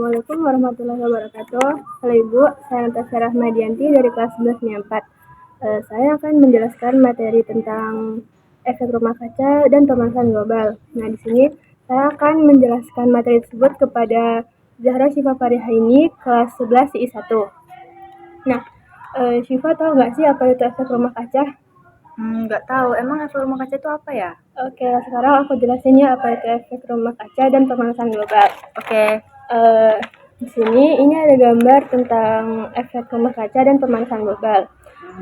Assalamualaikum warahmatullahi wabarakatuh. Halo Ibu, saya Natasha Rahmadianti dari kelas 11 4. Saya akan menjelaskan materi tentang efek rumah kaca dan pemanasan global. Nah, di sini saya akan menjelaskan materi tersebut kepada Zahra Syifa Farihaini, kelas 11 I 1. Nah, Syifa tahu nggak sih apa itu efek rumah kaca? Nggak tahu. Emang efek rumah kaca itu apa ya? Oke, sekarang aku jelasin ya apa itu efek rumah kaca dan pemanasan global. Oke. Di sini ini ada gambar tentang efek rumah kaca dan pemanasan global.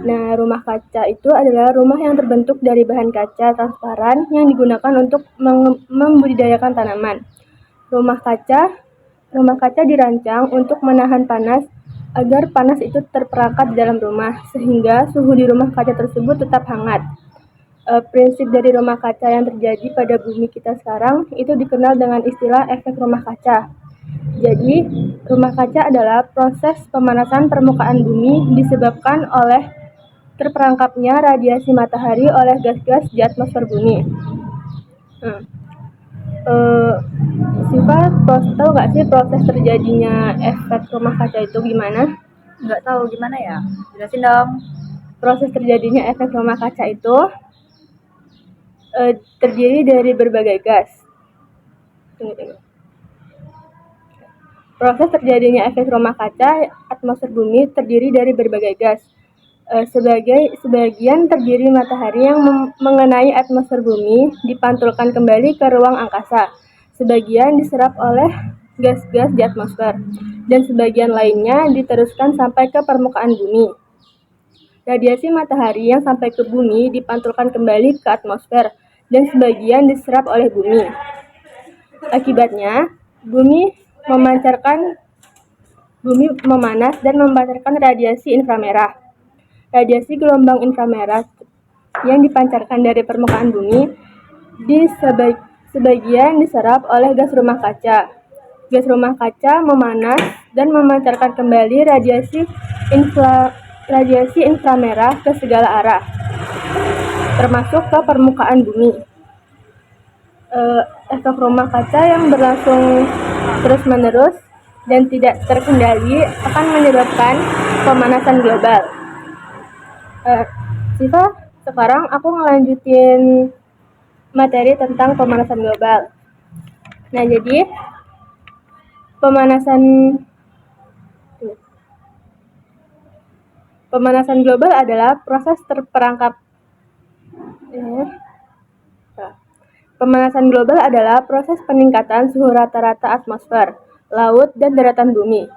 Nah, rumah kaca itu adalah rumah yang terbentuk dari bahan kaca transparan yang digunakan untuk membudidayakan tanaman. Rumah kaca dirancang untuk menahan panas agar panas itu terperangkap di dalam rumah sehingga suhu di rumah kaca tersebut tetap hangat. Prinsip dari rumah kaca yang terjadi pada bumi kita sekarang itu dikenal dengan istilah efek rumah kaca. Jadi, rumah kaca adalah proses pemanasan permukaan bumi disebabkan oleh terperangkapnya radiasi matahari oleh gas-gas di atmosfer bumi. Siva, tahu nggak sih proses terjadinya efek rumah kaca itu gimana? Nggak tahu gimana ya? Jelasin dong. Proses terjadinya efek rumah kaca itu terdiri dari berbagai gas. Tunggu. Proses terjadinya efek rumah kaca atmosfer bumi terdiri dari berbagai gas. Sebagian terdiri matahari yang mengenai atmosfer bumi dipantulkan kembali ke ruang angkasa. Sebagian diserap oleh gas-gas di atmosfer, dan sebagian lainnya diteruskan sampai ke permukaan bumi. Radiasi matahari yang sampai ke bumi dipantulkan kembali ke atmosfer, dan sebagian diserap oleh bumi. Akibatnya, bumi memanas dan memancarkan radiasi inframerah. Radiasi gelombang inframerah yang dipancarkan dari permukaan bumi sebagian diserap oleh gas rumah kaca. Gas rumah kaca memanas dan memancarkan kembali radiasi inframerah ke segala arah, termasuk ke permukaan bumi. Efek rumah kaca yang berlangsung terus-menerus dan tidak terkendali akan menyebabkan pemanasan global. Siva, sekarang aku ngelanjutin materi tentang pemanasan global. Nah, jadi pemanasan global adalah proses Pemanasan global adalah proses peningkatan suhu rata-rata atmosfer, laut, dan daratan bumi.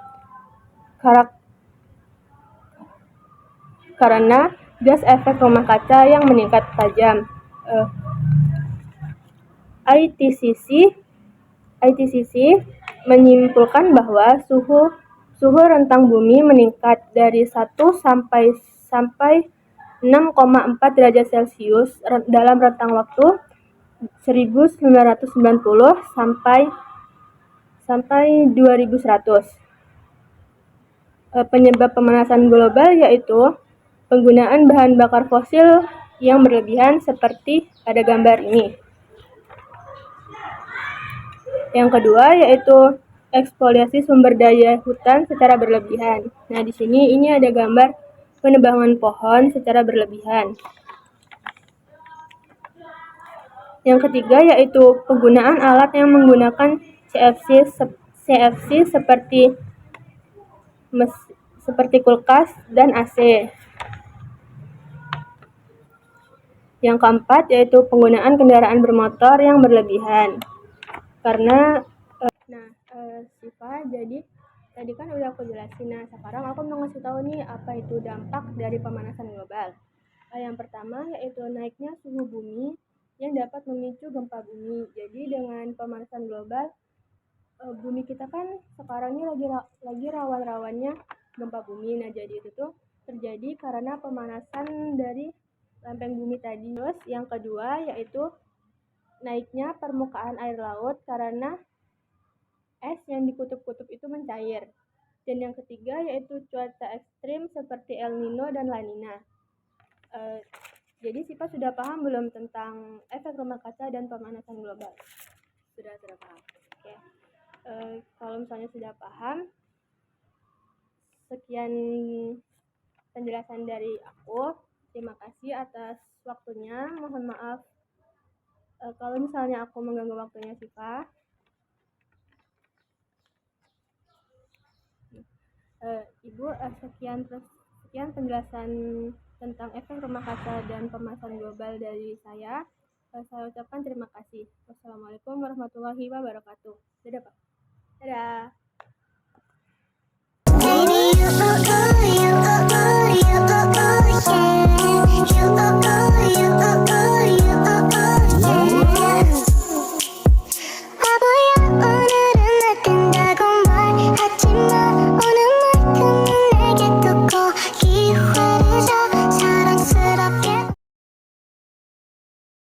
Karena gas efek rumah kaca yang meningkat tajam. ITCC menyimpulkan bahwa suhu rentang bumi meningkat dari 1 sampai 6,4 derajat Celcius dalam rentang waktu 1990 sampai 2100. Penyebab pemanasan global yaitu penggunaan bahan bakar fosil yang berlebihan seperti pada gambar ini. Yang kedua yaitu ekspoliasi sumber daya hutan secara berlebihan. Nah, di sini ini ada gambar penebangan pohon secara berlebihan. Yang ketiga yaitu penggunaan alat yang menggunakan CFC seperti kulkas dan AC. Yang keempat yaitu penggunaan kendaraan bermotor yang berlebihan. Karena Siva, jadi tadi kan udah aku jelasin. Nah, sekarang aku mau ngasih tahu nih apa itu dampak dari pemanasan global. Yang pertama yaitu naiknya suhu bumi yang dapat memicu gempa bumi. Jadi dengan pemanasan global, bumi kita kan sekarang ini lagi rawan-rawannya gempa bumi. Nah, jadi itu tuh terjadi karena pemanasan dari lempeng bumi tadi. Terus yang kedua yaitu naiknya permukaan air laut karena es yang di kutub-kutub itu mencair. Dan yang ketiga yaitu cuaca ekstrim seperti El Nino dan La Nina. Jadi Siva sudah paham belum tentang efek rumah kaca dan pemanasan global? Sudah paham. Oke. Kalau misalnya sudah paham, sekian penjelasan dari aku. Terima kasih atas waktunya. Mohon maaf kalau misalnya aku mengganggu waktunya Siva. Ibu, sekian penjelasan tentang efek rumah kaca dan pemanasan global dari saya. Saya ucapkan terima kasih. Wassalamualaikum warahmatullahi wabarakatuh. Dadah, Pak. Dadah. Baby, you, you, you, you, you, you, you, you, you, you, you,